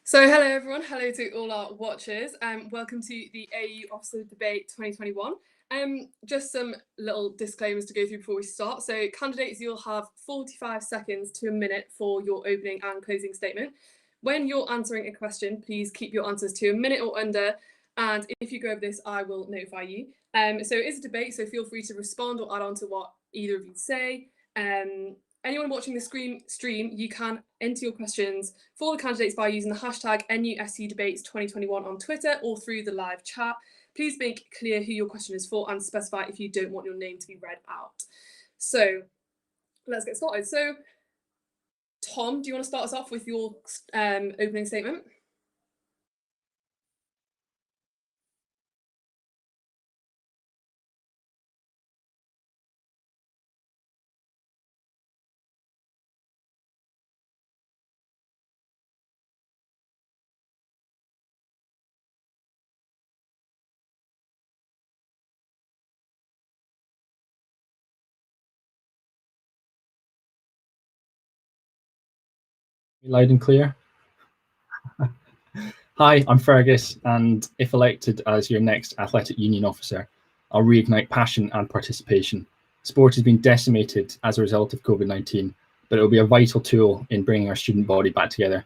So hello everyone, hello to all our watchers, and welcome to the AU Officer Debate 2021. Just some little disclaimers to go through before we start. So candidates, you'll have 45 seconds to a minute for your opening and closing statement. When you're answering a question, please keep your answers to a minute or under, and if you go over this, I will notify you. So it is a debate, so feel free to respond or add on to what either of you say. Anyone watching the stream, you can enter your questions for the candidates by using the hashtag NUSU Debates 2021 on Twitter or through the live chat. Please make clear who your question is for and specify if you don't want your name to be read out. So let's get started. So Tom, do you want to start us off with your opening statement? Loud and clear. Hi, I'm Fergus, and if elected as your next athletic union officer, I'll reignite passion and participation. Sport has been decimated as a result of COVID-19, but it will be a vital tool in bringing our student body back together.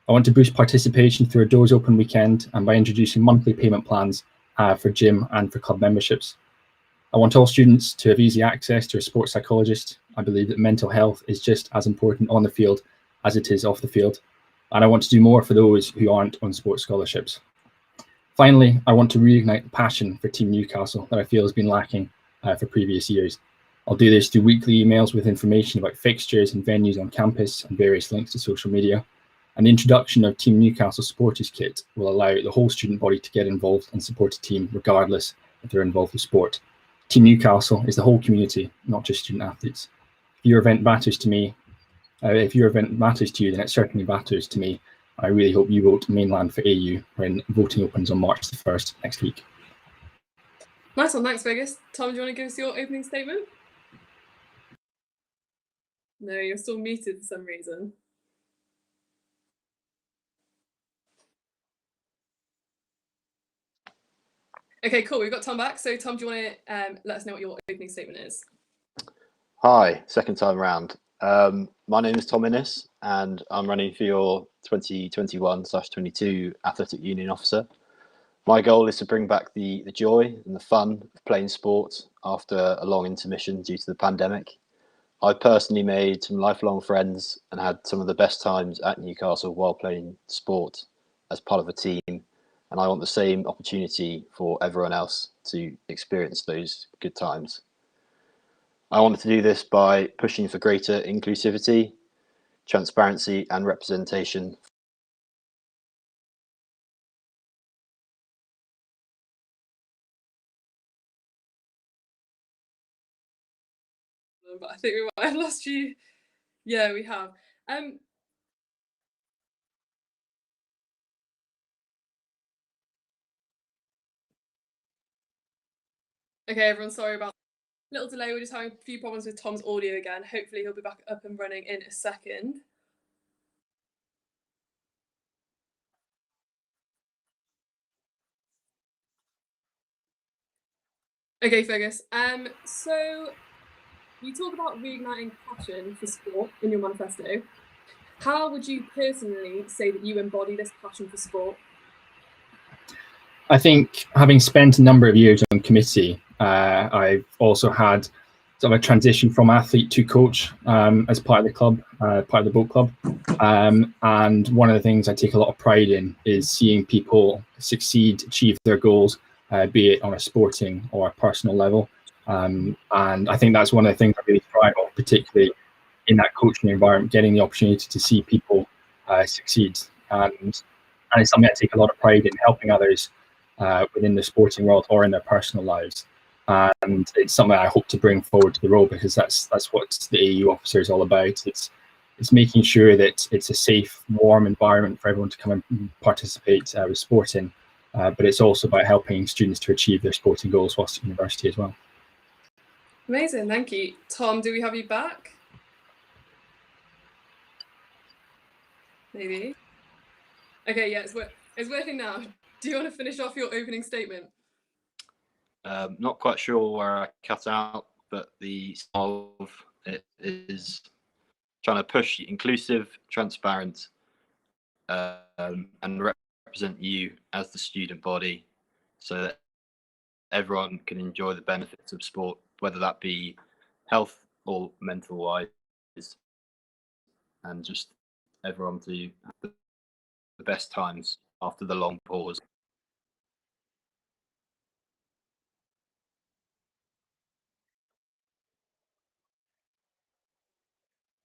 I want to boost participation through a doors open weekend and by introducing monthly payment plans for gym and for club memberships. I want all students to have easy access to a sports psychologist. I believe that mental health is just as important on the field as it is off the field. And I want to do more for those who aren't on sports scholarships. Finally, I want to reignite the passion for Team Newcastle that I feel has been lacking for previous years. I'll do this through weekly emails with information about fixtures and venues on campus and various links to social media. And the introduction of Team Newcastle Supporters Kit will allow the whole student body to get involved and support a team regardless if they're involved with sport. Team Newcastle is the whole community, not just student athletes. If your event matters to me, then it certainly matters to me. I really hope you vote Mainland for AU when voting opens on March the 1st next week. Nice one, thanks Fergus. Tom, do you want to give us your opening statement? No, you're still muted for some reason. Okay, cool, we've got Tom back. So Tom, do you want to let us know what your opening statement is? Hi, second time round. My name is Tom Innes and I'm running for your 2021/22 Athletic Union Officer. My goal is to bring back the joy and the fun of playing sport after a long intermission due to the pandemic. I personally made some lifelong friends and had some of the best times at Newcastle while playing sport as part of a team, and I want the same opportunity for everyone else to experience those good times. I wanted to do this by pushing for greater inclusivity, transparency and representation. But I think we might have lost you. Yeah, we have. Okay, everyone, sorry about little delay. We're just having a few problems with Tom's audio again. Hopefully he'll be back up and running in a second. Okay, Fergus. So you talk about reigniting passion for sport in your manifesto. How would you personally say that you embody this passion for sport? I think having spent a number of years on committee, I've also had sort of a transition from athlete to coach as part of the club, part of the boat club. And one of the things I take a lot of pride in is seeing people succeed, achieve their goals, be it on a sporting or a personal level. And I think that's one of the things I really thrive on, particularly in that coaching environment, getting the opportunity to see people succeed. And it's something I take a lot of pride in, helping others within the sporting world or in their personal lives. And it's something I hope to bring forward to the role, because that's what the AU officer is all about. It's making sure that it's a safe, warm environment for everyone to come and participate with sporting, but it's also about helping students to achieve their sporting goals whilst at university as well. Amazing, thank you. Tom, do we have you back? Maybe. Okay, yeah, it's working now. Do you want to finish off your opening statement? Not quite sure where I cut out, but the of it is trying to push inclusive, transparent, and represent you as the student body, so that everyone can enjoy the benefits of sport, whether that be health or mental wise, and just everyone to have the best times after the long pause.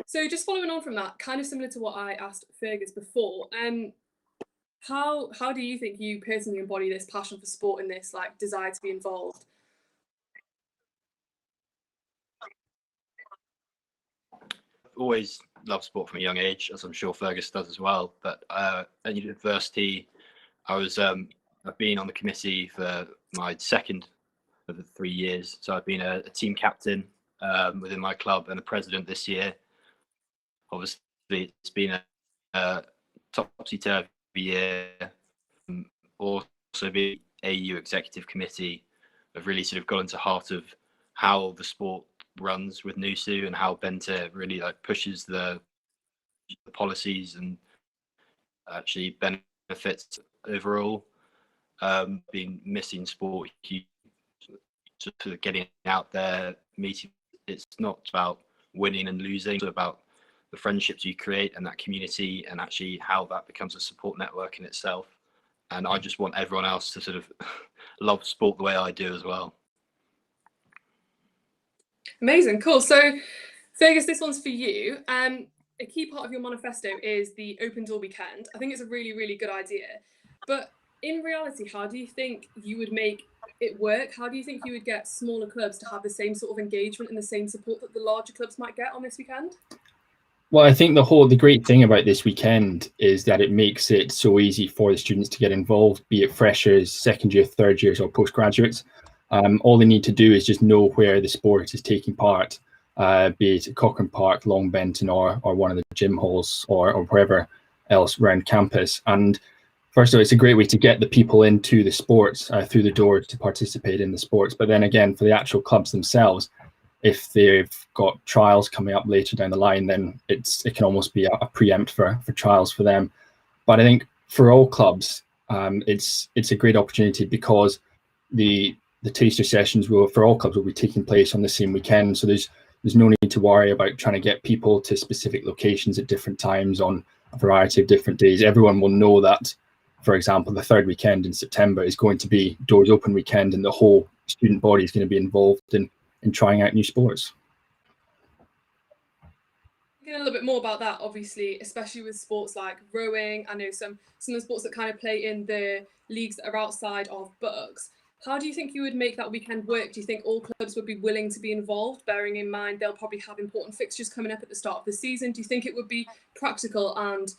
So just following on from that, kind of similar to what I asked Fergus before, how do you think you personally embody this passion for sport and this like desire to be involved? Always loved sport from a young age, as I'm sure Fergus does as well. But at university, I've been on the committee for my second of the 3 years. So I've been a team captain within my club and a president this year. Obviously, it's been a topsy-turvy year. Also, the AU executive committee have really sort of got into the heart of how the sport runs with NUSU and how Benta really like pushes the policies and actually benefits overall. Been missing sport, sort of getting out there, meeting. It's not about winning and losing, it's about the friendships you create and that community, and actually how that becomes a support network in itself. And I just want everyone else to sort of love sport the way I do as well. Amazing, cool. So Fergus, this one's for you. A key part of your manifesto is the open door weekend. I think it's a really, really good idea. But in reality, how do you think you would make it work? How do you think you would get smaller clubs to have the same sort of engagement and the same support that the larger clubs might get on this weekend? Well, I think the great thing about this weekend is that it makes it so easy for the students to get involved, be it freshers, second year, third years, or postgraduates. All they need to do is just know where the sport is taking part, be it at Cochrane Park, Long Benton, or one of the gym halls, or wherever else around campus. And first of all, it's a great way to get the people into the sports through the doors to participate in the sports. But then again, for the actual clubs themselves, if they've got trials coming up later down the line, then it can almost be a preempt for trials for them. But I think for all clubs, it's a great opportunity because the taster sessions for all clubs will be taking place on the same weekend. So there's no need to worry about trying to get people to specific locations at different times on a variety of different days. Everyone will know that, for example, the third weekend in September is going to be doors open weekend, and the whole student body is going to be involved in trying out new sports. A little bit more about that, obviously, especially with sports like rowing. I know some of the sports that kind of play in the leagues that are outside of books. How do you think you would make that weekend work? Do you think all clubs would be willing to be involved, bearing in mind they'll probably have important fixtures coming up at the start of the season? Do you think it would be practical and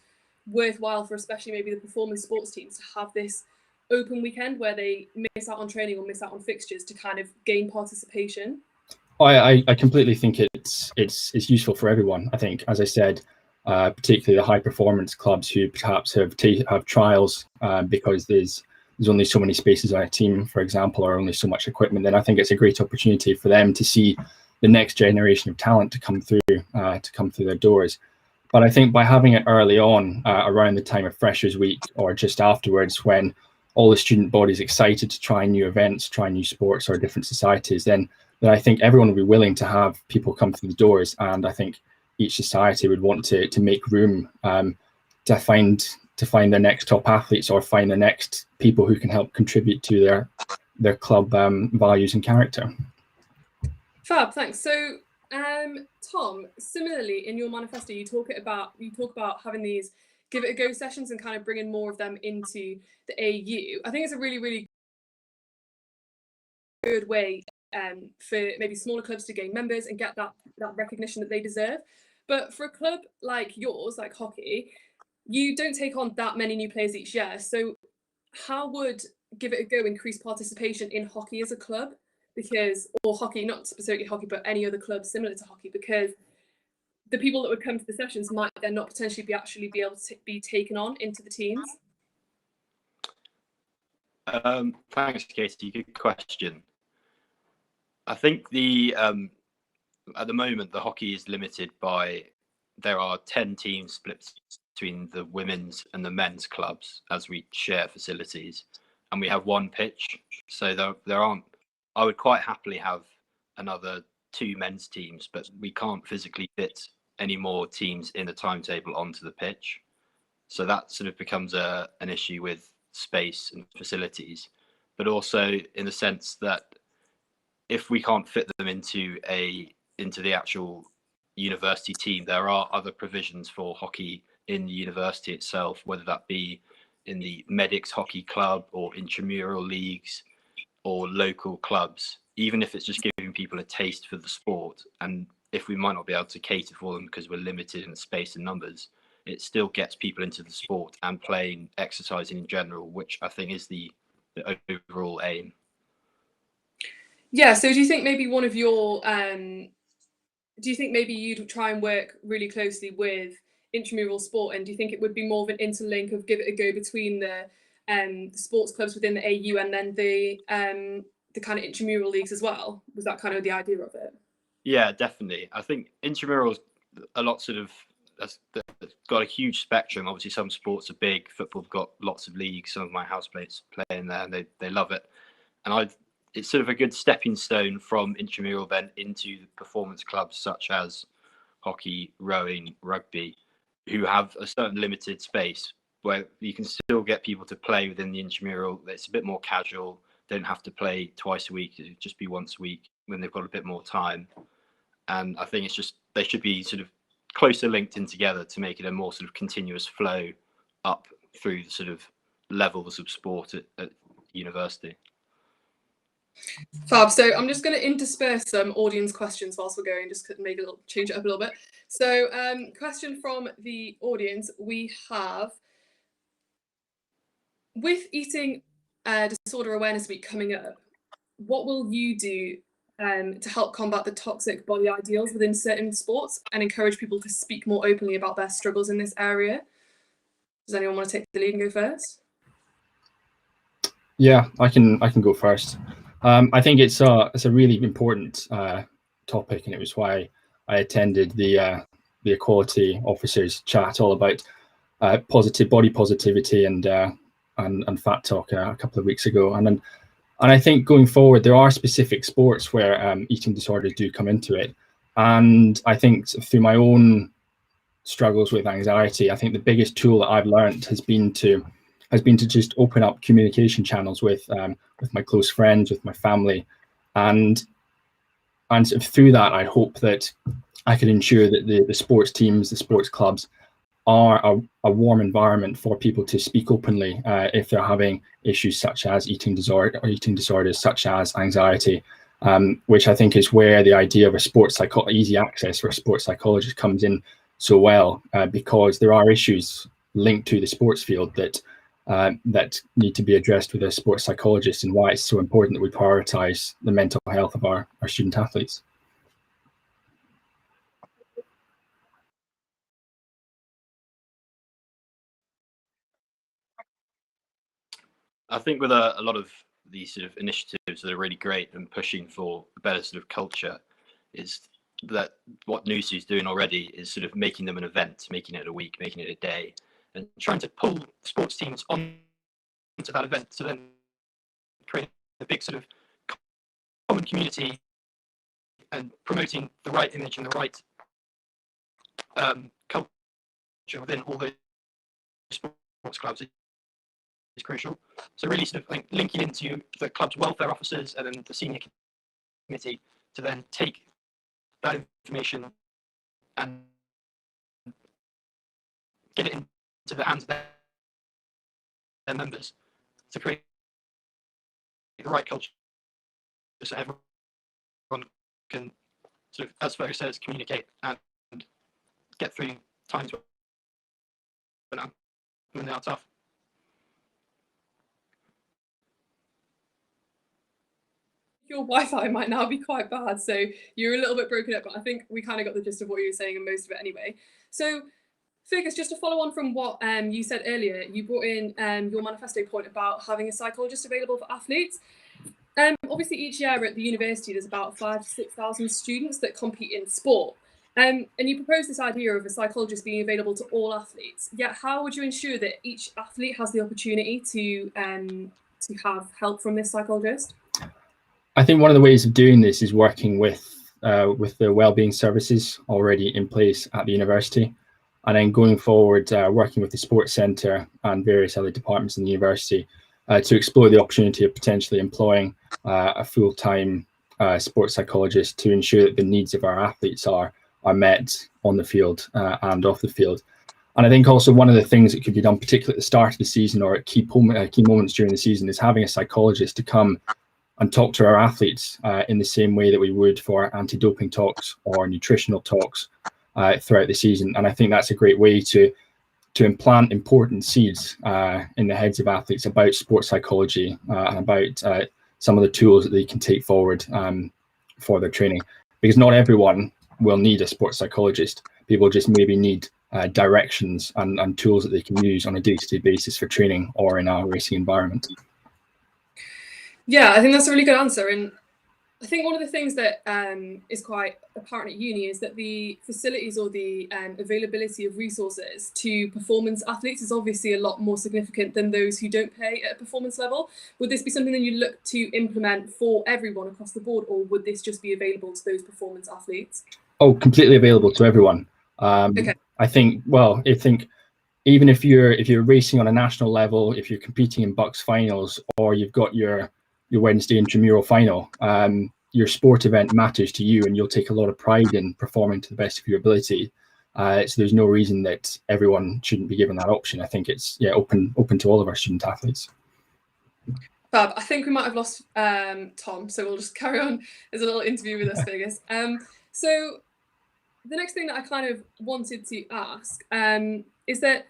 worthwhile for especially maybe the performance sports teams to have this open weekend where they miss out on training or miss out on fixtures to kind of gain participation? I completely think it's useful for everyone. I think, as I said, particularly the high performance clubs who perhaps have trials because there's only so many spaces on a team, for example, or only so much equipment. Then I think it's a great opportunity for them to see the next generation of talent to come through their doors. But I think by having it early on, around the time of Freshers Week or just afterwards, when all the student body is excited to try new events, try new sports or different societies, then I think everyone will be willing to have people come through the doors. And I think each society would want to make room to find their next top athletes or find the next people who can help contribute to their club values and character. Fab, thanks. So, Tom, similarly in your manifesto, you talk about having these give it a go sessions and kind of bringing more of them into the AU. I think it's a really, really good way for maybe smaller clubs to gain members and get that recognition that they deserve. But for a club like yours, like hockey, you don't take on that many new players each year. So how would give it a go increase participation in hockey as a club? Or hockey, not specifically hockey, but any other club similar to hockey, because the people that would come to the sessions might then not potentially be able to be taken on into the teams. Thanks, Katie. Good question. I think at the moment the hockey is limited by there are 10 teams split between the women's and the men's clubs as we share facilities, and we have one pitch. So there aren't. I would quite happily have another 2 men's teams, but we can't physically fit any more teams in a timetable onto the pitch. So that sort of becomes an issue with space and facilities, but also in the sense that if we can't fit them into the actual university team, there are other provisions for hockey in the university itself, whether that be in the medics hockey club or intramural leagues or local clubs, even if it's just giving people a taste for the sport. And if we might not be able to cater for them because we're limited in space and numbers, it still gets people into the sport and playing, exercising in general, which I think is the overall aim. Yeah, so do you think maybe one of your, do you think maybe you'd try and work really closely with intramural sport, and do you think it would be more of an interlink of give it a go between the sports clubs within the AU and then the kind of intramural leagues as well? Was that kind of the idea of it? Yeah, definitely. I think intramural's a lot sort of that's got a huge spectrum. Obviously, some sports are big. Football's got lots of leagues. Some of my housemates play in there, and they love it. And it's sort of a good stepping stone from intramural then into the performance clubs such as hockey, rowing, rugby, who have a certain limited space where you can still get people to play within the intramural. It's a bit more casual. They don't have to play twice a week. It'd just be once a week when they've got a bit more time. And I think it's just they should be sort of closer linked in together to make it a more sort of continuous flow up through the sort of levels of sport at university. Fab. So I'm just going to intersperse some audience questions whilst we're going, just make a little change it up a little bit. So question from the audience we have: with Eating Disorder Awareness Week coming up, what will you do to help combat the toxic body ideals within certain sports and encourage people to speak more openly about their struggles in this area? Does anyone want to take the lead and go first? Yeah, I can go first. I think it's a really important topic, and it was why I attended the equality officers chat all about positive body positivity and fat talk a couple of weeks ago. And I think going forward, there are specific sports where eating disorders do come into it. And I think through my own struggles with anxiety, I think the biggest tool that I've learned has been to just open up communication channels with my close friends, with my family, and through that, I hope that I can ensure that the sports teams, the sports clubs, are a warm environment for people to speak openly if they're having issues such as eating disorder or eating disorders such as anxiety, which I think is where the idea of a easy access for a sports psychologist comes in so well, because there are issues linked to the sports field that need to be addressed with a sports psychologist, and why it's so important that we prioritize the mental health of our student athletes. I think with a lot of these sort of initiatives that are really great and pushing for a better sort of culture, is that what NUSU is doing already is sort of making them an event, making it a week, making it a day, and trying to pull sports teams on to that event to then create a big sort of common community and promoting the right image and the right culture within all those sports clubs is crucial. So really sort of like linking into the club's welfare officers and then the senior committee to then take that information and get it into the hands of their members to create the right culture so everyone can sort of, as Fergus says, communicate and get through times when they are tough. Your Wi-Fi might now be quite bad, so you're a little bit broken up, but I think we kind of got the gist of what you were saying and most of it anyway. So Fergus, just to follow on from what you said earlier, you brought in your manifesto point about having a psychologist available for athletes. Obviously, each year at the university, there's about 5,000 to 6,000 students that compete in sport. And you propose this idea of a psychologist being available to all athletes. Yet, how would you ensure that each athlete has the opportunity to have help from this psychologist? I think one of the ways of doing this is working with the wellbeing services already in place at the university, and then going forward, working with the sports centre and various other departments in the university to explore the opportunity of potentially employing a full-time sports psychologist to ensure that the needs of our athletes are met on the field and off the field. And I think also one of the things that could be done, particularly at the start of the season or at key moments during the season, is having a psychologist to come and talk to our athletes in the same way that we would for anti-doping talks or nutritional talks throughout the season. And I think that's a great way to implant important seeds in the heads of athletes about sports psychology and about some of the tools that they can take forward for their training. Because not everyone will need a sports psychologist. People just maybe need directions and tools that they can use on a day-to-day basis for training or in a racing environment. Yeah, I think that's a really good answer. And I think one of the things that is quite apparent at uni is that the facilities or the availability of resources to performance athletes is obviously a lot more significant than those who don't play at a performance level. Would this be something that you look to implement for everyone across the board, or would this just be available to those performance athletes? Oh, completely available to everyone. Okay. I think even if you're racing on a national level, if you're competing in Bucks finals, or you've got your Wednesday intramural final, your sport event matters to you, and you'll take a lot of pride in performing to the best of your ability. So there's no reason that everyone shouldn't be given that option. I think it's open to all of our student athletes. Fab. I think we might have lost Tom, so we'll just carry on as a little interview with us, Fergus. So the next thing that I kind of wanted to ask is that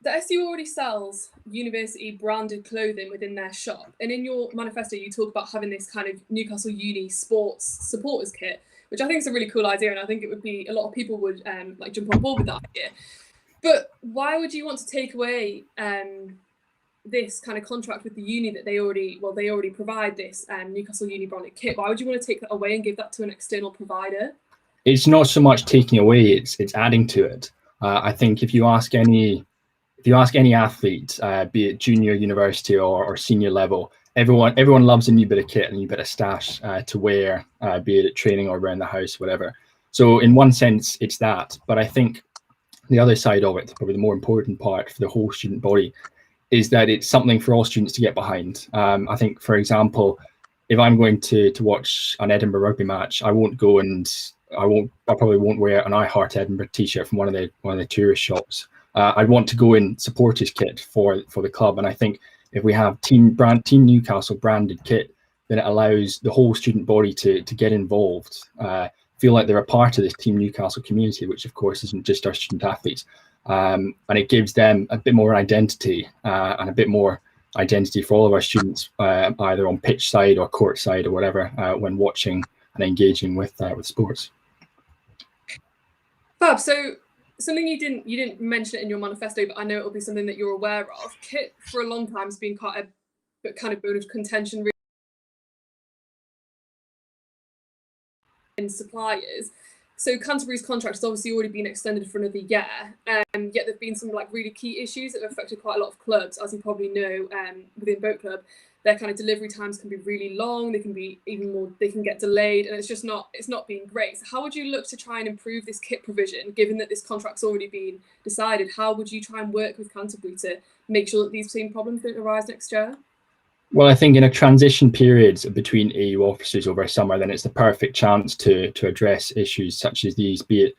the SU already sells university branded clothing within their shop. And in your manifesto, you talk about having this kind of Newcastle Uni sports supporters kit, which I think is a really cool idea. And I think it would be, a lot of people would like jump on board with that idea. But why would you want to take away this kind of contract with the uni that they already provide this Newcastle Uni branded kit? Why would you want to take that away and give that to an external provider? It's not so much taking away, it's adding to it. I think if you ask any athlete, be it junior, university, or senior level, everyone loves a new bit of kit and a new bit of stash to wear, be it at training or around the house, whatever. So in one sense, it's that. But I think the other side of it, probably the more important part for the whole student body, is that it's something for all students to get behind. I think, for example, if I'm going to watch an Edinburgh rugby match, I probably won't wear an I Heart Edinburgh t-shirt from one of the tourist shops. I'd want to go in supporters kit for the club, and I think if we have Team Newcastle branded kit, then it allows the whole student body to get involved, feel like they're a part of this Team Newcastle community, which of course isn't just our student athletes, and it gives them a bit more identity and a bit more identity for all of our students, either on pitch side or court side or whatever, when watching and engaging with sports. Fab. So something you didn't mention it in your manifesto, but I know it'll be something that you're aware of. Kit for a long time has been quite a kind of bone of contention in suppliers. So Canterbury's contract has obviously already been extended for another year, yet there've been some like really key issues that have affected quite a lot of clubs, as you probably know. Within Boat Club, their kind of delivery times can be really long. They can be even more. They can get delayed, and it's not being great. So how would you look to try and improve this kit provision, given that this contract's already been decided? How would you try and work with Canterbury to make sure that these same problems don't arise next year? Well, I think in a transition period between AU officers over summer, then it's the perfect chance to address issues such as these, be it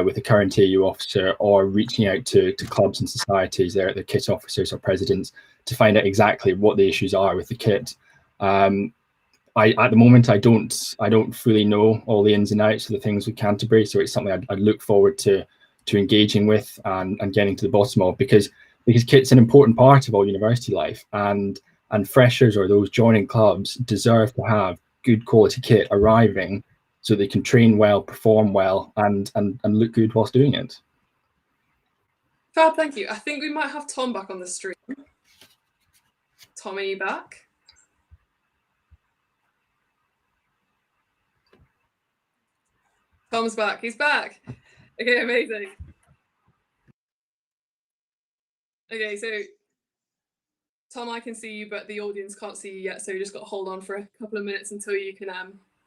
with the current AU officer or reaching out to clubs and societies, their kit officers or presidents, to find out exactly what the issues are with the kit. At the moment, I don't fully know all the ins and outs of the things with Canterbury, so it's something I'd look forward to engaging with and getting to the bottom of, because kit's an important part of all university life, and freshers or those joining clubs deserve to have good quality kit arriving so they can train well, perform well, and look good whilst doing it. Fab, thank you. I think we might have Tom back on the stream. Tom, are you back? Tom's back. He's back. Okay, amazing. Okay, so Tom, I can see you, but the audience can't see you yet, so you just got to hold on for a couple of minutes until you can,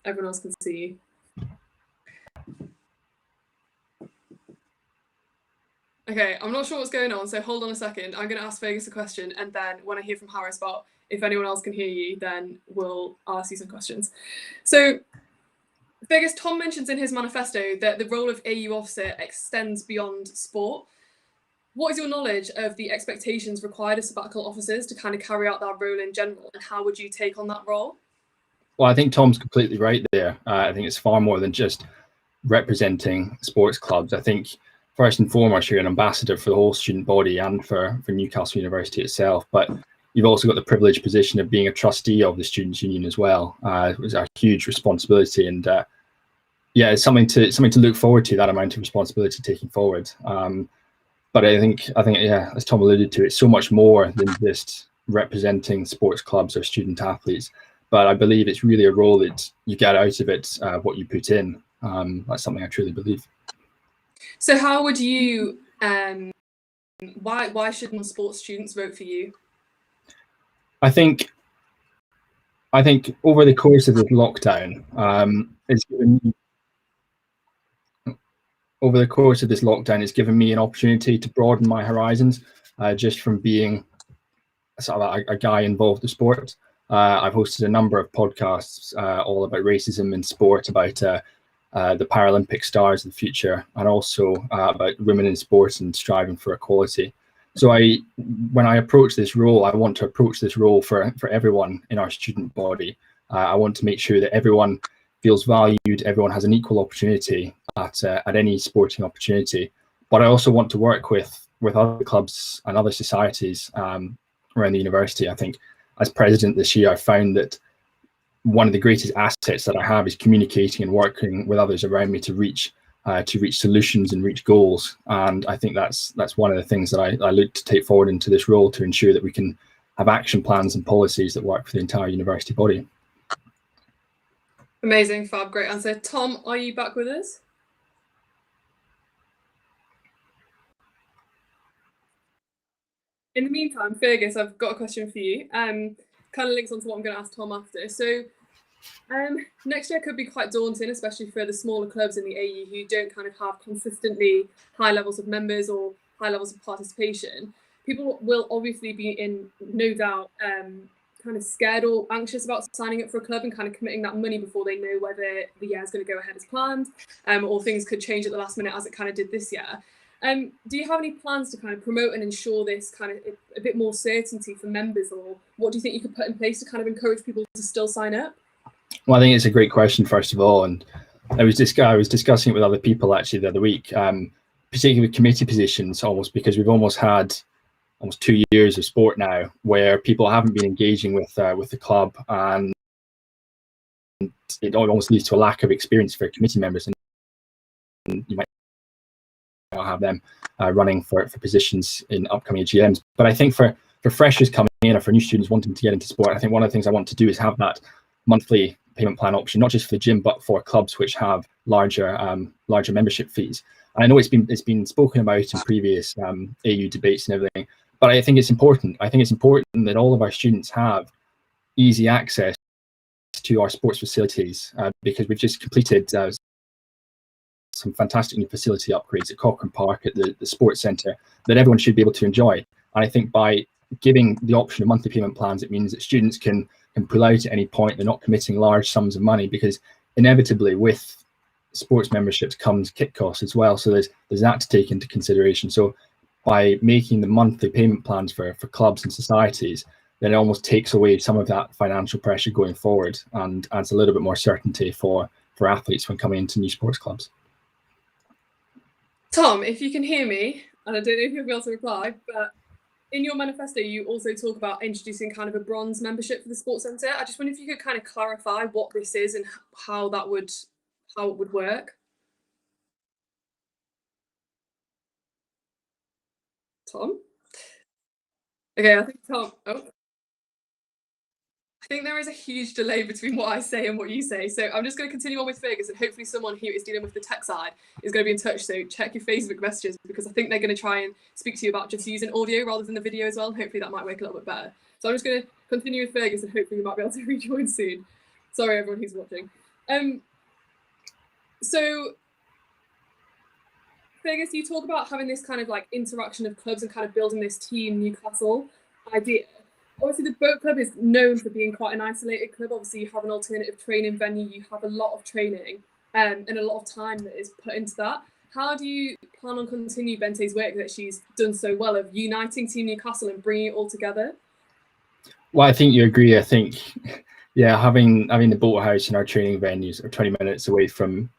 everyone else can see you. Okay, I'm not sure what's going on, so hold on a second. I'm going to ask Fergus a question, and then when I hear from Harris about if anyone else can hear you, then we'll ask you some questions. So, Fergus, Tom mentions in his manifesto that the role of AU officer extends beyond sport. What is your knowledge of the expectations required of sabbatical officers to kind of carry out that role in general, and how would you take on that role? Well, I think Tom's completely right there. I think it's far more than just representing sports clubs. I think first and foremost, you're an ambassador for the whole student body and for Newcastle University itself. But you've also got the privileged position of being a trustee of the Students' Union as well. It was a huge responsibility, and yeah, it's something to look forward to, that amount of responsibility taking forward. But I think yeah, as Tom alluded to, it's so much more than just representing sports clubs or student athletes. But I believe it's really a role that you get out of it, what you put in. That's something I truly believe. So how would you, why should non-sports students vote for you? I think over the course of this lockdown, it's given me an opportunity to broaden my horizons, just from being sort of a guy involved in sport. I've hosted a number of podcasts all about racism in sport, about the Paralympic stars of the future, and also about women in sports and striving for equality. So when I approach this role, I want to approach this role for everyone in our student body. I want to make sure that everyone feels valued, everyone has an equal opportunity at any sporting opportunity. But I also want to work with other clubs and other societies around the university. I think as president this year, I found that one of the greatest assets that I have is communicating and working with others around me to reach solutions and reach goals. And I think that's one of the things that I look to take forward into this role, to ensure that we can have action plans and policies that work for the entire university body. Amazing, Fab, great answer. Tom, are you back with us? In the meantime, Fergus, I've got a question for you. Kind of links onto what I'm going to ask Tom after. So next year could be quite daunting, especially for the smaller clubs in the AU who don't kind of have consistently high levels of members or high levels of participation. People will obviously be in no doubt kind of scared or anxious about signing up for a club and kind of committing that money before they know whether the year is going to go ahead as planned, or things could change at the last minute as it kind of did this year. Do you have any plans to kind of promote and ensure this kind of a bit more certainty for members, or what do you think you could put in place to kind of encourage people to still sign up? Well, I think it's a great question, first of all, and I was discussing it with other people actually the other week, particularly with committee positions, almost because we've almost had 2 years of sport now where people haven't been engaging with the club, and it almost leads to a lack of experience for committee members, and you might not have them running for positions in upcoming AGMs. But I think for freshers coming in, or for new students wanting to get into sport, I think one of the things I want to do is have that monthly payment plan option, not just for the gym, but for clubs which have larger membership fees. And I know it's been spoken about in previous AU debates and everything, but I think it's important. I think it's important that all of our students have easy access to our sports facilities, because we've just completed some fantastic new facility upgrades at Cochrane Park, at the sports centre, that everyone should be able to enjoy. And I think by giving the option of monthly payment plans, it means that students can pull out at any point. They're not committing large sums of money, because inevitably with sports memberships comes kit costs as well. So there's that to take into consideration. So by making the monthly payment plans for clubs and societies, then it almost takes away some of that financial pressure going forward and adds a little bit more certainty for athletes when coming into new sports clubs. Tom, if you can hear me, and I don't know if you'll be able to reply, but in your manifesto, you also talk about introducing kind of a bronze membership for the sports centre. I just wonder if you could kind of clarify what this is and how it would work. Tom? Okay, I think Tom. Oh. I think there is a huge delay between what I say and what you say. So I'm just going to continue on with Fergus, and hopefully someone who is dealing with the tech side is going to be in touch. So check your Facebook messages, because I think they're going to try and speak to you about just using audio rather than the video as well. And hopefully that might work a little bit better. So I'm just going to continue with Fergus, and hopefully you might be able to rejoin soon. Sorry, everyone who's watching. So Fergus, you talk about having this kind of like interaction of clubs and kind of building this team Newcastle idea. Obviously, the boat club is known for being quite an isolated club. Obviously, you have an alternative training venue, you have a lot of training and a lot of time that is put into that. How do you plan on continuing Bente's work that she's done so well of uniting Team Newcastle and bringing it all together? Well, I think you agree. I think, yeah, having the boathouse and our training venues are 20 minutes away from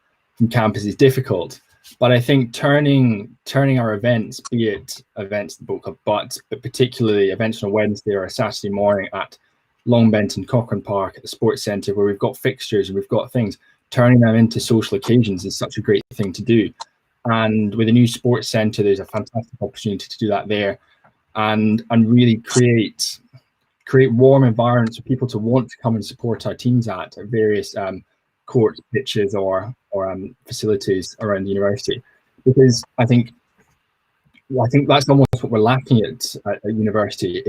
campus is difficult. But I think turning our events, be it events at the boat club, but particularly events on a Wednesday or a Saturday morning at Longbenton and Cochrane Park at the Sports Centre, where we've got fixtures and we've got things, turning them into social occasions is such a great thing to do. And with a new Sports Centre, there's a fantastic opportunity to do that there, and really create warm environments for people to want to come and support our teams at various courts, pitches, or facilities around the university, because I think that's almost what we're lacking at university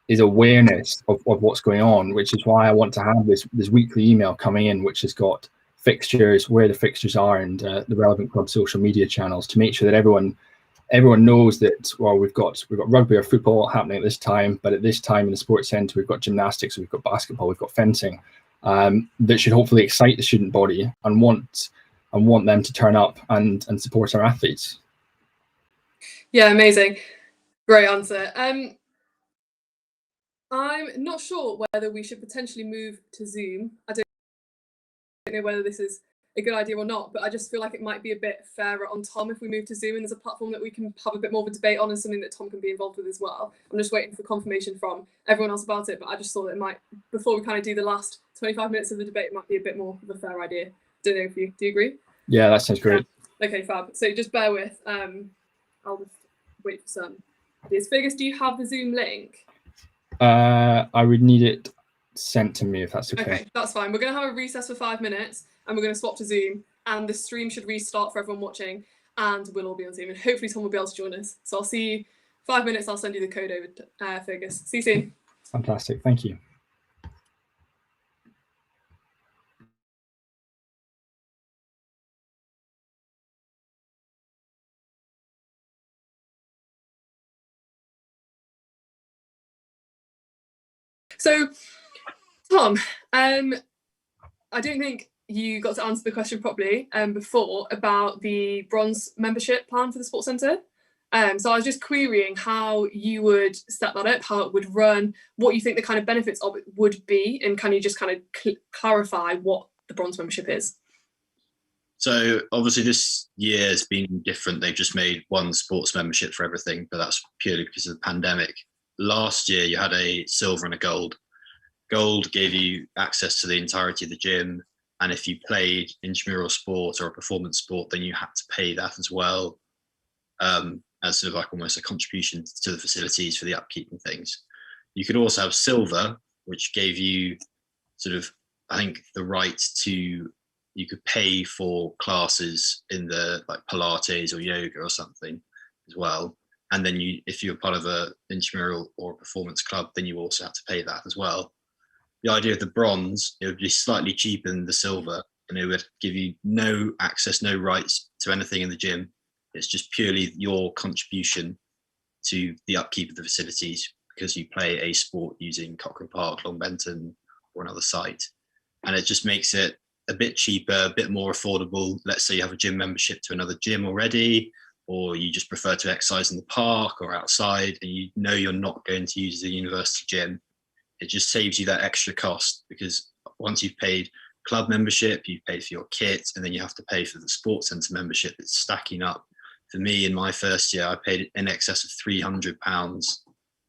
is awareness of what's going on, which is why I want to have this weekly email coming in, which has got fixtures, where the fixtures are, and the relevant club social media channels, to make sure that everyone knows that, well, we've got rugby or football happening at this time, but at this time in the Sports Centre we've got gymnastics, we've got basketball, we've got fencing. That should hopefully excite the student body and want them to turn up and support our athletes. Yeah, amazing. Great answer. I'm not sure whether we should potentially move to Zoom. I don't know whether this is a good idea or not, but I just feel like it might be a bit fairer on Tom if we move to Zoom, and there's a platform that we can have a bit more of a debate on and something that Tom can be involved with as well. I'm just waiting for confirmation from everyone else about it, but I just thought it might, before we kind of do the last 25 minutes of the debate, it might be a bit more of a fair idea. Don't know if do you agree? Yeah, that sounds great. Yeah. Okay, fab. So just bear with. I'll just wait for some. Fergus, do you have the Zoom link? I would need it sent to me if that's okay. Okay, that's fine. We're going to have a recess for 5 minutes, and we're going to swap to Zoom, and the stream should restart for everyone watching, and we'll all be on Zoom, and hopefully Tom will be able to join us. So I'll see you 5 minutes. I'll send you the code over to Fergus. See you soon. Fantastic. Thank you. So, Tom, I don't think you got to answer the question properly before about the bronze membership plan for the Sports Centre. So I was just querying how you would set that up, how it would run, what you think the kind of benefits of it would be, and can you just kind of clarify what the bronze membership is? So obviously this year has been different. They've just made one sports membership for everything, but that's purely because of the pandemic. Last year you had a silver and a gold. Gold gave you access to the entirety of the gym, and if you played intramural sport or a performance sport, then you had to pay that as well, as sort of like almost a contribution to the facilities for the upkeep and things. You could also have silver, which gave you sort of, I think, the right to, you could pay for classes in the like Pilates or yoga or something as well. And then you, if you're part of a intramural or a performance club, then you also have to pay that as well. The idea of the bronze, it would be slightly cheaper than the silver, and it would give you no access, no rights to anything in the gym. It's just purely your contribution to the upkeep of the facilities because you play a sport using Cochrane Park, Longbenton, or another site. And it just makes it a bit cheaper, a bit more affordable. Let's say you have a gym membership to another gym already, or you just prefer to exercise in the park or outside, and you know you're not going to use the university gym. It just saves you that extra cost, because once you've paid club membership, you've paid for your kit, and then you have to pay for the sports centre membership. It's stacking up. For me, in my first year, I paid in excess of £300,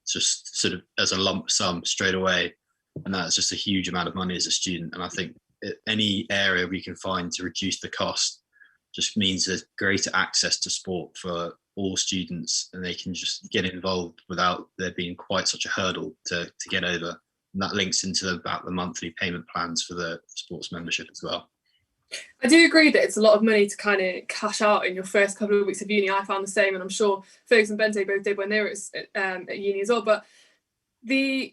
just sort of as a lump sum straight away. And that's just a huge amount of money as a student. And I think any area we can find to reduce the cost just means there's greater access to sport for all students, and they can just get involved without there being quite such a hurdle to get over. And that links into about the monthly payment plans for the sports membership as well. I do agree that it's a lot of money to kind of cash out in your first couple of weeks of uni. I found the same, and I'm sure Fergus and Bente both did when they were at uni as well. But the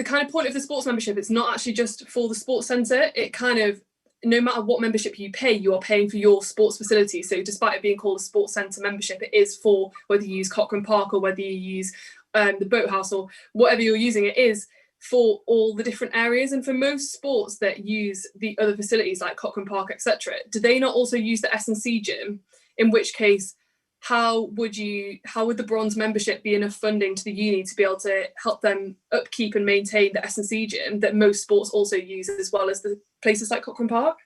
kind of point of the sports membership, it's not actually just for the sports centre. It kind of, no matter what membership you pay, you are paying for your sports facility. So despite it being called a sports centre membership, it is for whether you use Cochrane Park or whether you use the Boathouse or whatever you're using, it is for all the different areas. And for most sports that use the other facilities like Cochrane Park, etc., do they not also use the S&C gym? In which case, how would the bronze membership be enough funding to the uni to be able to help them upkeep and maintain the S&C gym that most sports also use, as well as the places like Cochrane Park?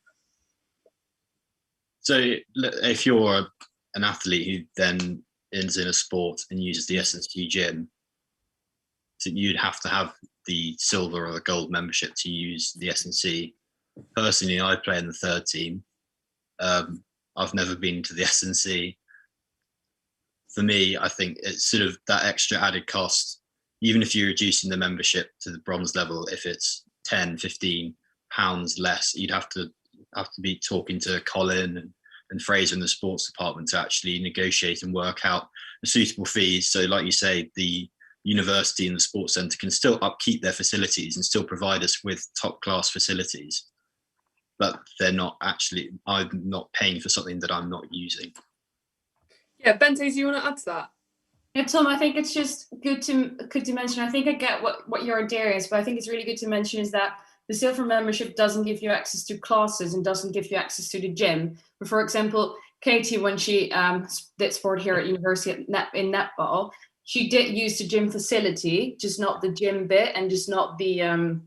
So if you're an athlete who then is in a sport and uses the S&C gym, so you'd have to have the silver or the gold membership to use the S&C. Personally, I play in the third team. I've never been to the S&C. For me, I think it's sort of that extra added cost, even if you're reducing the membership to the bronze level, if it's 10, 15 pounds less, you'd have to be talking to Colin and Fraser in the sports department to actually negotiate and work out the suitable fees. So like you say, the university and the sports centre can still upkeep their facilities and still provide us with top class facilities, but I'm not paying for something that I'm not using. Yeah, Bente, do you want to add to that? Yeah, Tom, I think it's just good to mention. I think I get what your idea is, but I think it's really good to mention is that the silver membership doesn't give you access to classes and doesn't give you access to the gym. But for example, Katie, when she did sport here at university in netball, she did use the gym facility, just not the gym bit and just not the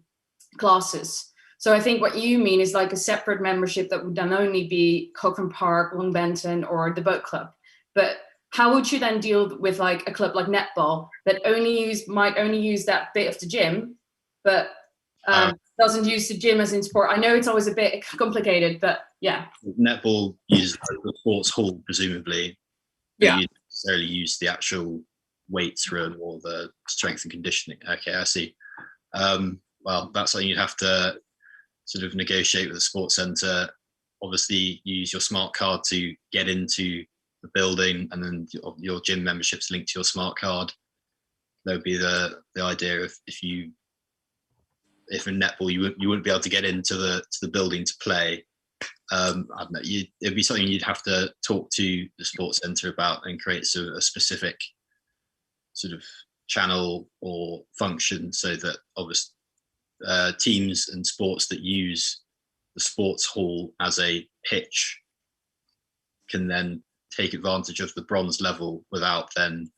classes. So I think what you mean is like a separate membership that would then only be Cochrane Park, Long Benton, or the boat club. But how would you then deal with like a club like netball that might only use that bit of the gym, but doesn't use the gym as in sport? I know it's always a bit complicated, but yeah. Netball uses the sports hall, presumably. Yeah. You don't necessarily use the actual weights room or the strength and conditioning. Okay, I see. Well, that's something you'd have to sort of negotiate with the sports centre. Obviously, use your smart card to get into the building, and then your gym membership's linked to your smart card. That would be the idea of if in netball you wouldn't be able to get into the building to play. I don't know. It'd be something you'd have to talk to the sports centre about and create a specific sort of channel or function so that obviously teams and sports that use the sports hall as a pitch can then take advantage of the bronze level without then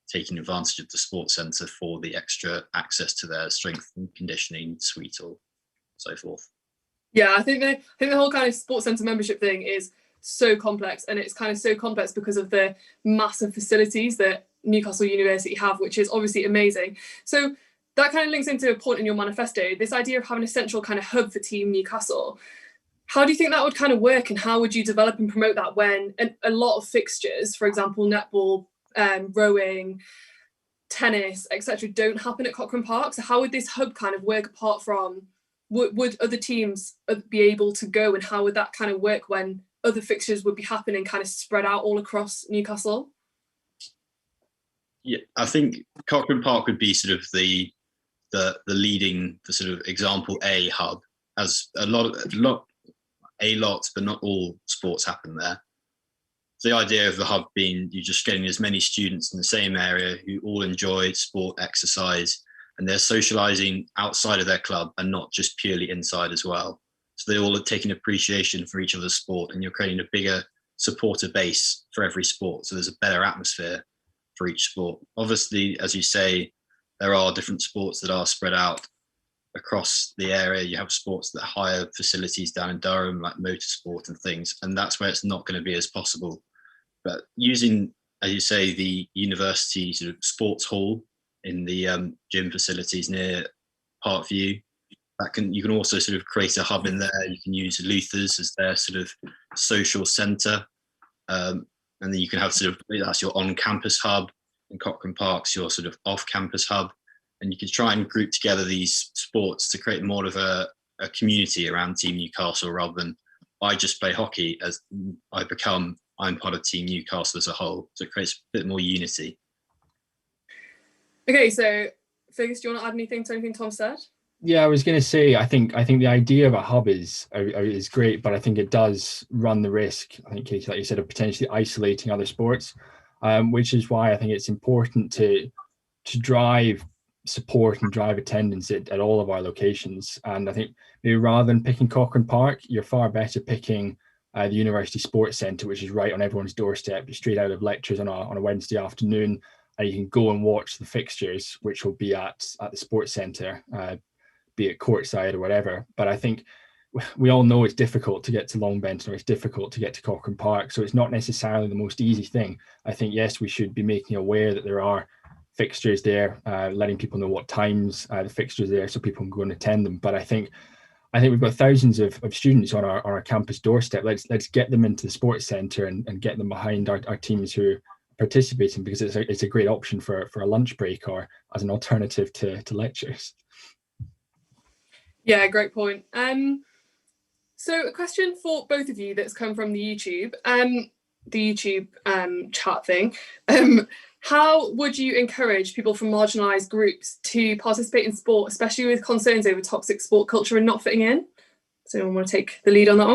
taking advantage of the sports centre for the extra access to their strength and conditioning suite or so forth. Yeah, I think the whole kind of sports centre membership thing is so complex, and it's kind of so complex because of the massive facilities that Newcastle University have, which is obviously amazing. So that kind of links into a point in your manifesto, this idea of having a central kind of hub for Team Newcastle. How do you think that would kind of work, and how would you develop and promote that when a lot of fixtures, for example, netball, rowing, tennis, etc., don't happen at Cochrane Park? So how would this hub kind of work apart from, would other teams be able to go, and how would that kind of work when other fixtures would be happening kind of spread out all across Newcastle? Yeah, I think Cochrane Park would be sort of the leading, the sort of example A hub, as a lot, but not all sports happen there. So the idea of the hub being you're just getting as many students in the same area who all enjoy sport, exercise, and they're socialising outside of their club and not just purely inside as well. So they all are taking appreciation for each other's sport, and you're creating a bigger supporter base for every sport. So there's a better atmosphere for each sport. Obviously, as you say, there are different sports that are spread out across the area. You have sports that hire facilities down in Durham, like motorsport and things, and that's where it's not going to be as possible. But using, as you say, the university sort of sports hall in the gym facilities near Parkview, you can also sort of create a hub in there. You can use Luther's as their sort of social centre. and then you can have sort of, that's your on-campus hub, and Cochrane Park's your sort of off-campus hub, and you can try and group together these sports to create more of a community around Team Newcastle, rather than I just play hockey, as I'm part of Team Newcastle as a whole. So it creates a bit more unity. Okay, so Fergus, do you want to add anything to anything Tom said? Yeah, I was going to say, I think the idea of a hub is great, but I think it does run the risk, I think, Katie, like you said, of potentially isolating other sports, which is why I think it's important to drive support and drive attendance at all of our locations. And I think maybe rather than picking Cochrane Park, you're far better picking the University Sports Centre, which is right on everyone's doorstep, straight out of lectures on a Wednesday afternoon, and you can go and watch the fixtures, which will be at the Sports Centre, be it courtside or whatever. But I think we all know it's difficult to get to Longbenton, or it's difficult to get to Cochrane Park, so it's not necessarily the most easy thing. I think, yes, we should be making aware that there are fixtures there, letting people know what times the fixtures are there so people can go and attend them. But I think we've got thousands of students on our campus doorstep. Let's get them into the sports centre and get them behind our teams who are participating, because it's a great option for a lunch break or as an alternative to lectures. Yeah, great point. So a question for both of you that's come from the YouTube chat thing. How would you encourage people from marginalised groups to participate in sport, especially with concerns over toxic sport culture and not fitting in? Does anyone want to take the lead on that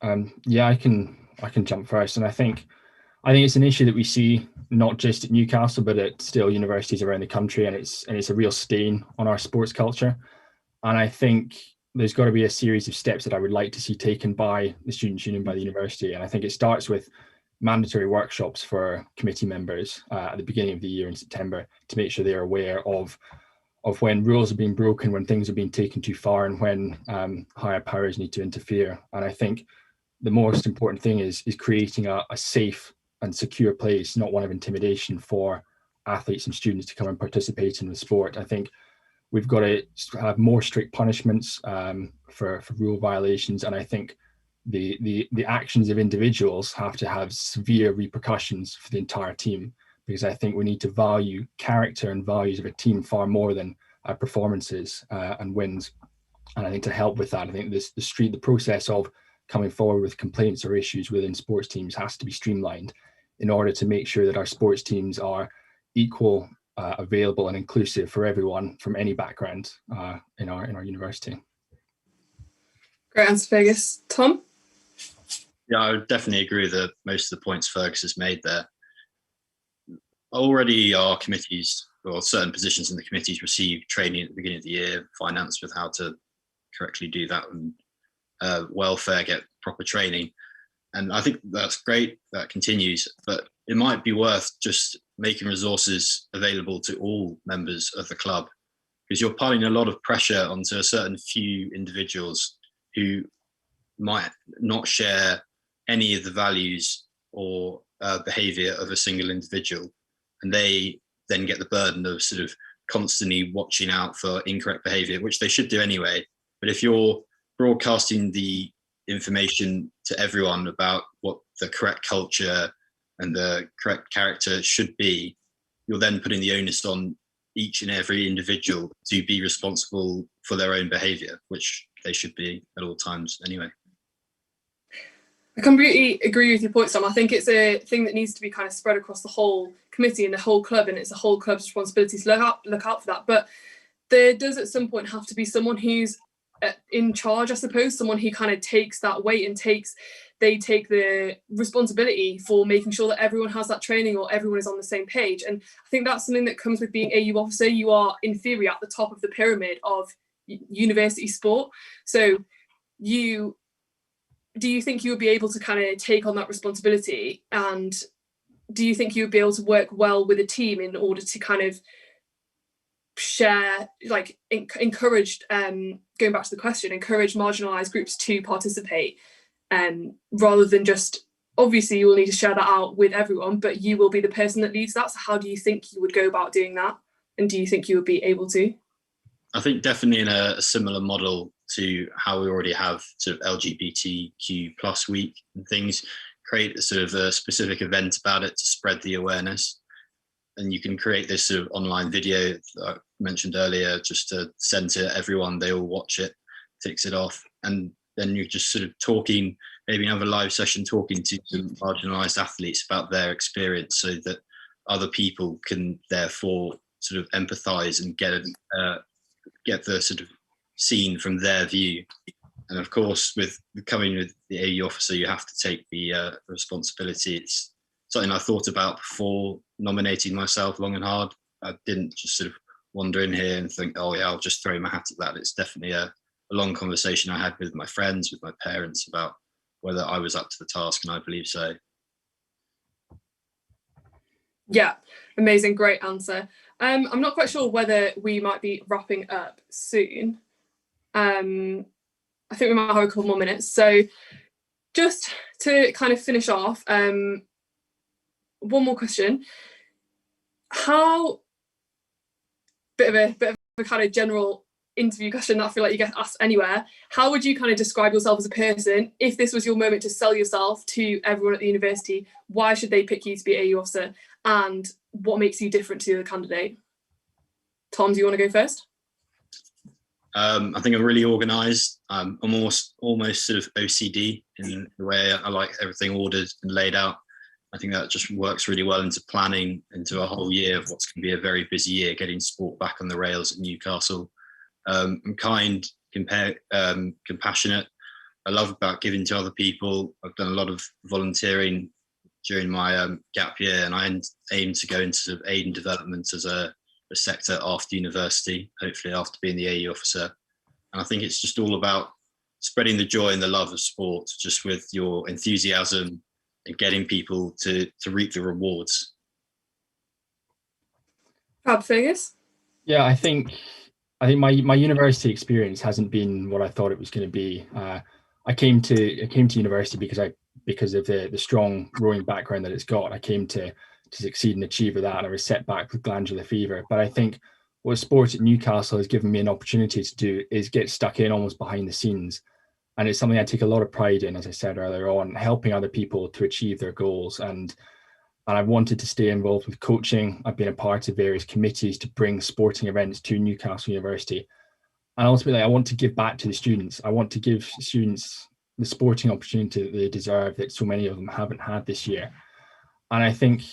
one? Yeah, I can jump first, and I think it's an issue that we see not just at Newcastle but at still universities around the country, and it's a real stain on our sports culture. And I think there's got to be a series of steps that I would like to see taken by the Students' Union, by the university. And I think it starts with mandatory workshops for committee members at the beginning of the year in September, to make sure they're aware of when rules are being broken, when things are being taken too far, and when higher powers need to interfere. And I think the most important thing is creating a safe and secure place, not one of intimidation, for athletes and students to come and participate in the sport. I think we've got to have more strict punishments for rule violations, and I think the actions of individuals have to have severe repercussions for the entire team, because I think we need to value character and values of a team far more than performances and wins. And I think to help with that, I think the process of coming forward with complaints or issues within sports teams has to be streamlined in order to make sure that our sports teams are equal, available and inclusive for everyone from any background in our university. Great answer, Fergus. Tom? Yeah, I would definitely agree with most of the points Fergus has made there. Already our committees, or certain positions in the committees, receive training at the beginning of the year, finance with how to correctly do that, and welfare get proper training. And I think that's great, that continues, but it might be worth just making resources available to all members of the club, because you're piling a lot of pressure onto a certain few individuals who might not share any of the values or behaviour of a single individual, and they then get the burden of sort of constantly watching out for incorrect behaviour, which they should do anyway. But if you're broadcasting the information to everyone about what the correct culture and the correct character should be, you're then putting the onus on each and every individual to be responsible for their own behaviour, which they should be at all times anyway. I completely agree with your points, Tom. I think it's a thing that needs to be kind of spread across the whole committee and the whole club, and it's a whole club's responsibility to look out for that. But there does at some point have to be someone who's in charge, I suppose, someone who kind of takes that weight and they take the responsibility for making sure that everyone has that training or everyone is on the same page. And I think that's something that comes with being AU officer. You are, in theory, at the top of the pyramid of university sport. So do you think you would be able to kind of take on that responsibility, and do you think you would be able to work well with a team in order to kind of share, like encourage, going back to the question, encourage marginalised groups to participate, rather than just, obviously you will need to share that out with everyone, but you will be the person that leads that. So how do you think you would go about doing that, and do you think you would be able to? I think definitely in a similar model to how we already have sort of LGBTQ plus week and things, create a sort of a specific event about it to spread the awareness. And you can create this sort of online video that I mentioned earlier, just to send to everyone. They all watch it, ticks it off, and then you're just sort of talking, maybe another live session, talking to some marginalised athletes about their experience, so that other people can therefore sort of empathise and get the sort of scene from their view. And of course, with becoming the AU officer, you have to take the responsibility. It's something I thought about before nominating myself long and hard. I didn't just sort of wander in here and think, oh yeah, I'll just throw my hat at that. It's definitely a long conversation I had with my friends, with my parents, about whether I was up to the task, and I believe so. Yeah, amazing, great answer. I'm not quite sure whether we might be wrapping up soon. I think we might have a couple more minutes. So just to kind of finish off, one more question. Bit of a kind of general interview question that I feel like you get asked anywhere. How would you kind of describe yourself as a person if this was your moment to sell yourself to everyone at the university? Why should they pick you to be AU officer, and what makes you different to the other candidate? Tom, do you want to go first? I think I'm really organised. I'm almost sort of OCD in the way I like everything ordered and laid out. I think that just works really well into planning into a whole year of what's going to be a very busy year, getting sport back on the rails at Newcastle. I'm kind, compassionate. I love about giving to other people. I've done a lot of volunteering during my gap year, and I aim to go into sort of aid and development as a sector after university, hopefully after being the AU officer. And I think it's just all about spreading the joy and the love of sport, just with your enthusiasm and getting people to reap the rewards. Fab, Fergus? Yeah, I think my university experience hasn't been what I thought it was going to be. I came to university because of the strong rowing background that it's got. I came to succeed and achieve with that, and I was set back with glandular fever. But I think what sports at Newcastle has given me an opportunity to do is get stuck in almost behind the scenes. And it's something I take a lot of pride in, as I said earlier on, helping other people to achieve their goals. And I've wanted to stay involved with coaching. I've been a part of various committees to bring sporting events to Newcastle University. And ultimately, I want to give back to the students. I want to give students the sporting opportunity that they deserve, that so many of them haven't had this year. And I think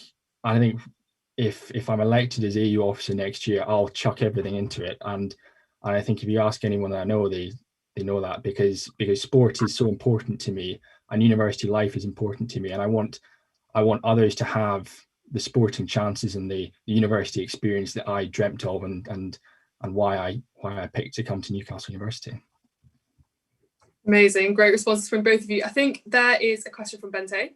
if I'm elected as AU officer next year, I'll chuck everything into it. And I think if you ask anyone that I know, they know that, because sport is so important to me, and university life is important to me, and I want others to have the sporting chances and the university experience that I dreamt of, and why I picked to come to Newcastle University. Amazing, great responses from both of you. I think there is a question from Bente.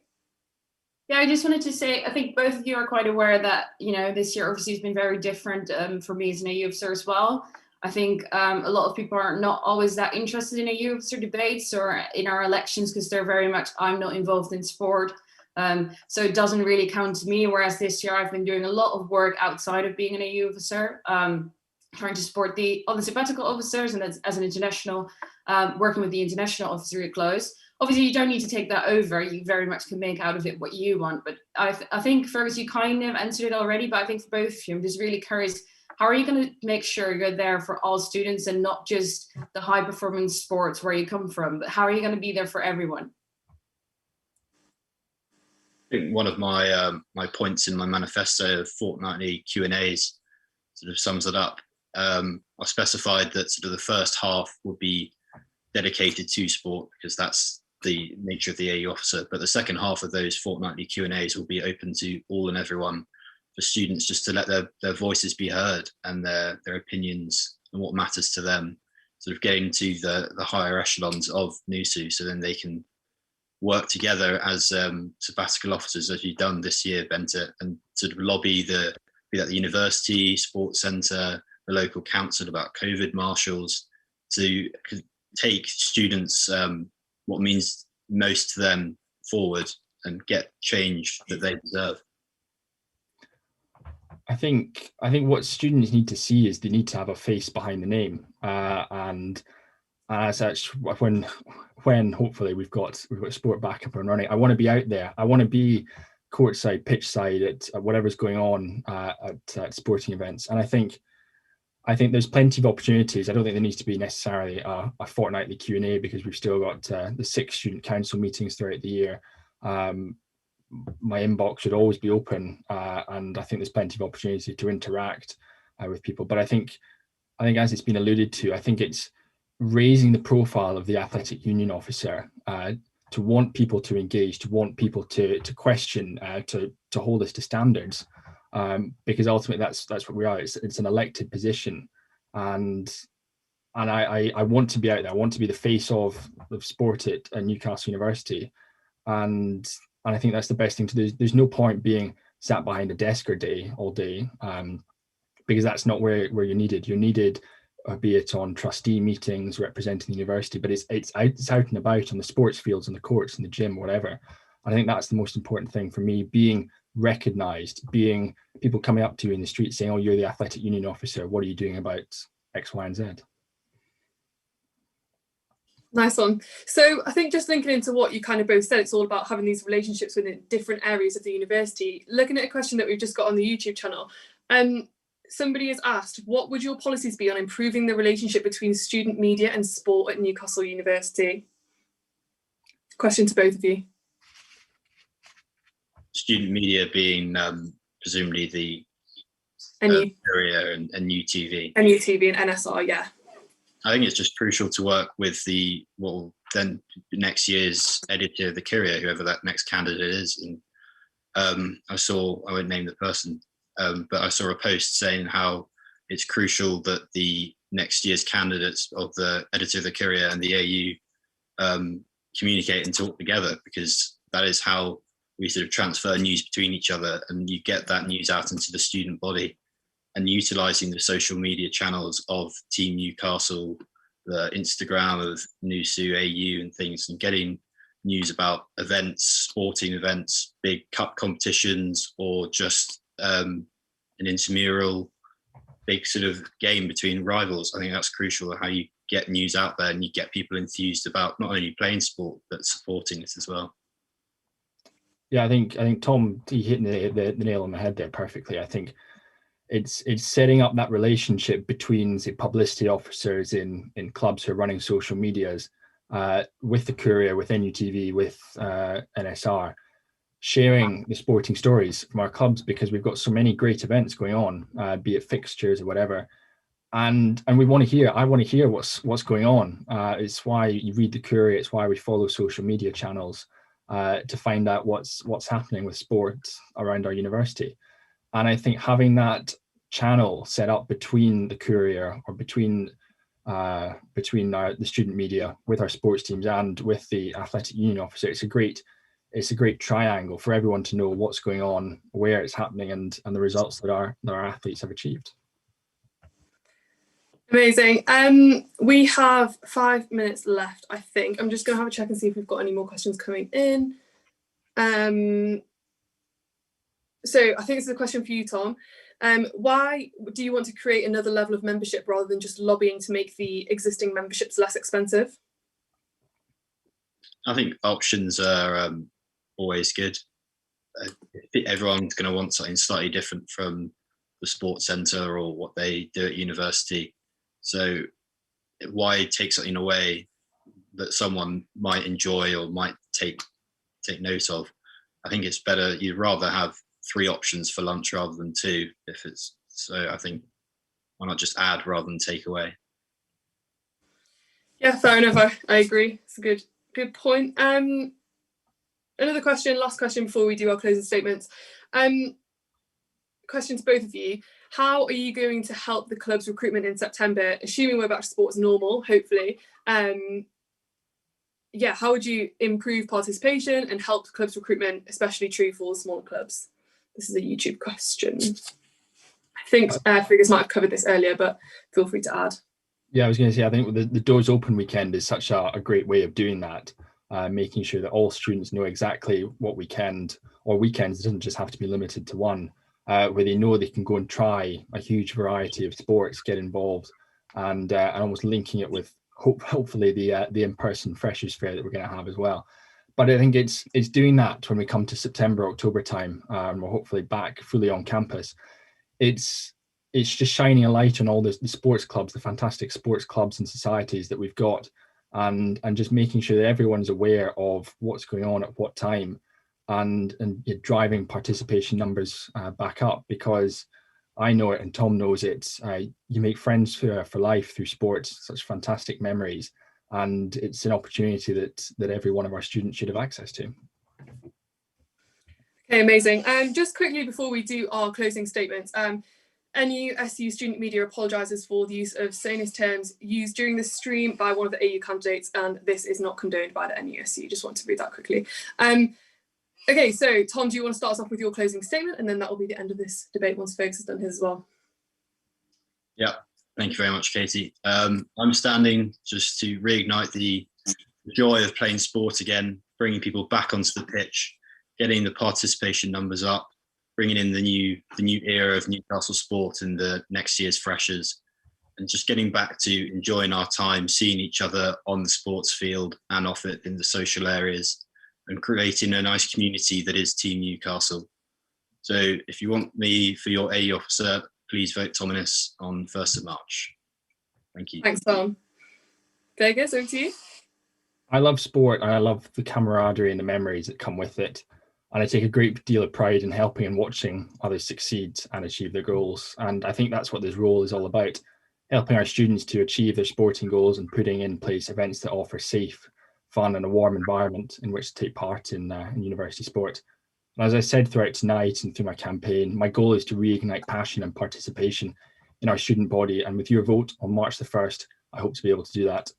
Yeah, I just wanted to say, I think both of you are quite aware that, this year obviously has been very different for me as an AU officer as well. I think a lot of people are not always that interested in AU officer debates or in our elections, because they're very much, I'm not involved in sport. So it doesn't really count to me. Whereas this year I've been doing a lot of work outside of being an AU officer, trying to support the other sabbatical officers, and as an international, working with the international officer really close. Obviously, you don't need to take that over. You very much can make out of it what you want. But I think, Fergus, you kind of answered it already, but I think for both of you, I'm just really curious, how are you going to make sure you're there for all students and not just the high performance sports where you come from, but how are you going to be there for everyone? I think one of my points in my manifesto of fortnightly Q&As sort of sums it up. I specified that sort of the first half would be dedicated to sport, because that's the nature of the AU officer, but the second half of those fortnightly Q&As will be open to all and everyone, for students just to let their voices be heard, and their opinions and what matters to them, sort of getting to the higher echelons of NUSU, so then they can work together as sabbatical officers, as you've done this year, Bente, and sort of lobby be that the university, sports centre, the local council, about COVID marshals, to take students what means most to them forward and get change that they deserve. I think what students need to see is they need to have a face behind the name, and And as such, when hopefully we've got sport back up and running, I want to be out there. I want to be courtside, pitch side at whatever's going on at sporting events. And I think there's plenty of opportunities. I don't think there needs to be necessarily a fortnightly Q&A, because we've still got the 6 student council meetings throughout the year. My inbox should always be open, and I think there's plenty of opportunity to interact with people. But I think as it's been alluded to, I think it's raising the profile of the athletic union officer, to want people to engage, to want people to question, to hold us to standards, because ultimately that's what we are. It's an elected position, and I want to be out there. I want to be the face of sport at Newcastle University, and I think that's the best thing to do. There's no point being sat behind a desk all day, because that's not where you're needed. You're needed, be it on trustee meetings representing the university, but it's out and about on the sports fields, on the courts, in the gym, whatever. I think that's the most important thing for me, being recognised, being people coming up to you in the street saying, oh, you're the athletic union officer, what are you doing about X, Y, and Z? Nice one. So I think just linking into what you kind of both said, it's all about having these relationships within different areas of the university. Looking at a question that we've just got on the YouTube channel, somebody has asked, what would your policies be on improving the relationship between student media and sport at Newcastle University? Question to both of you. Student media being presumably the Courier and NUTV. NUTV and NSR, yeah. I think it's just crucial to work with what will then next year's editor of the Courier, whoever that next candidate is. And I won't name the person, but I saw a post saying how it's crucial that the next year's candidates of the editor of the Courier and the AU communicate and talk together, because that is how we sort of transfer news between each other, and you get that news out into the student body. And utilising the social media channels of Team Newcastle, the Instagram of NUSU, AU and things, and getting news about events, sporting events, big cup competitions, or just an intramural big sort of game between rivals. I think that's crucial, how you get news out there and you get people enthused about not only playing sport, but supporting it as well. Yeah, I think Tom, he hit the nail on the head there perfectly. I think it's setting up that relationship between the publicity officers in clubs who are running social medias, with the Courier, with NUTV, with NSR, sharing the sporting stories from our clubs, because we've got so many great events going on, be it fixtures or whatever, and we want to hear. I want to hear what's going on. It's why you read the Courier. It's why we follow social media channels, to find out what's happening with sport around our university. And I think having that channel set up between the Courier, or between the student media with our sports teams and with the athletic union officer, it's a great triangle for everyone to know what's going on, where it's happening, and the results that our athletes have achieved. Amazing. We have 5 minutes left, I think. I'm just going to have a check and see if we've got any more questions coming in. So I think this is a question for you, Tom. Why do you want to create another level of membership rather than just lobbying to make the existing memberships less expensive? I think options are always good. Everyone's going to want something slightly different from the sports centre or what they do at university. So why take something away that someone might enjoy or might take note of? I think it's better, you'd rather have 3 options for lunch rather than 2. So I think, why not just add rather than take away? Yeah, fair enough. I agree. It's a good point. Another question, last question before we do our closing statements. Question to both of you. How are you going to help the club's recruitment in September, assuming we're back to sports normal, hopefully? How would you improve participation and help the club's recruitment, especially true for smaller clubs? This is a YouTube question. I think Figures might have covered this earlier, but feel free to add. Yeah, I was going to say, I think the Doors Open weekend is such a great way of doing that, making sure that all students know exactly what weekends, it doesn't just have to be limited to one, where they know they can go and try a huge variety of sports, get involved, and almost linking it with hopefully the in-person Freshers Fair that we're going to have as well. But I think it's doing that when we come to September, October time, and we're hopefully back fully on campus. It's just shining a light on all the sports clubs, the fantastic sports clubs and societies that we've got, and just making sure that everyone's aware of what's going on at what time, and driving participation numbers back up, because I know it and Tom knows it. You make friends for life through sports, such fantastic memories, and it's an opportunity that every one of our students should have access to. Okay, amazing. Just quickly before we do our closing statements, NUSU Student Media apologises for the use of Sonus terms used during the stream by one of the AU candidates, and this is not condoned by the NUSU. Just want to read that quickly. Okay, so Tom, do you want to start us off with your closing statement, and then that will be the end of this debate once Fergus has done his as well. Yeah, thank you very much, Katie. I'm standing just to reignite the joy of playing sport again, bringing people back onto the pitch, getting the participation numbers up, bringing in the new era of Newcastle sport and the next year's freshers, and just getting back to enjoying our time, seeing each other on the sports field and off it in the social areas, and creating a nice community that is Team Newcastle. So if you want me for your AE officer, please vote Thomas on 1st of March. Thank you. Thanks, Tom. Fergus, over to you. I love sport, and I love the camaraderie and the memories that come with it. And I take a great deal of pride in helping and watching others succeed and achieve their goals. And I think that's what this role is all about, helping our students to achieve their sporting goals and putting in place events that offer safe, fun and a warm environment in which to take part in university sport. And as I said throughout tonight and through my campaign, my goal is to reignite passion and participation in our student body. And with your vote on March the 1st, I hope to be able to do that.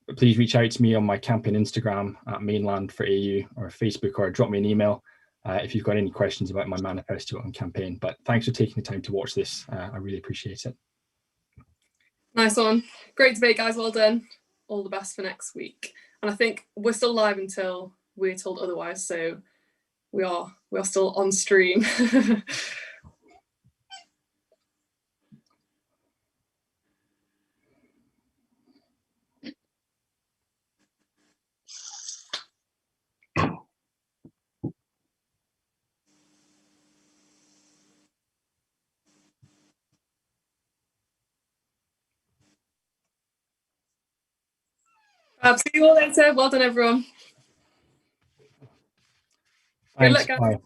But please reach out to me on my campaign Instagram at Mainland for AU, or Facebook, or drop me an email if you've got any questions about my manifesto and campaign. But thanks for taking the time to watch this. I really appreciate it. Nice one. Great debate, guys. Well done. All the best for next week. And I think we're still live until we're told otherwise, so we are still on stream. See you all later. Well done, everyone. Thanks. Good luck,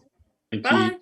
guys. Bye. Bye.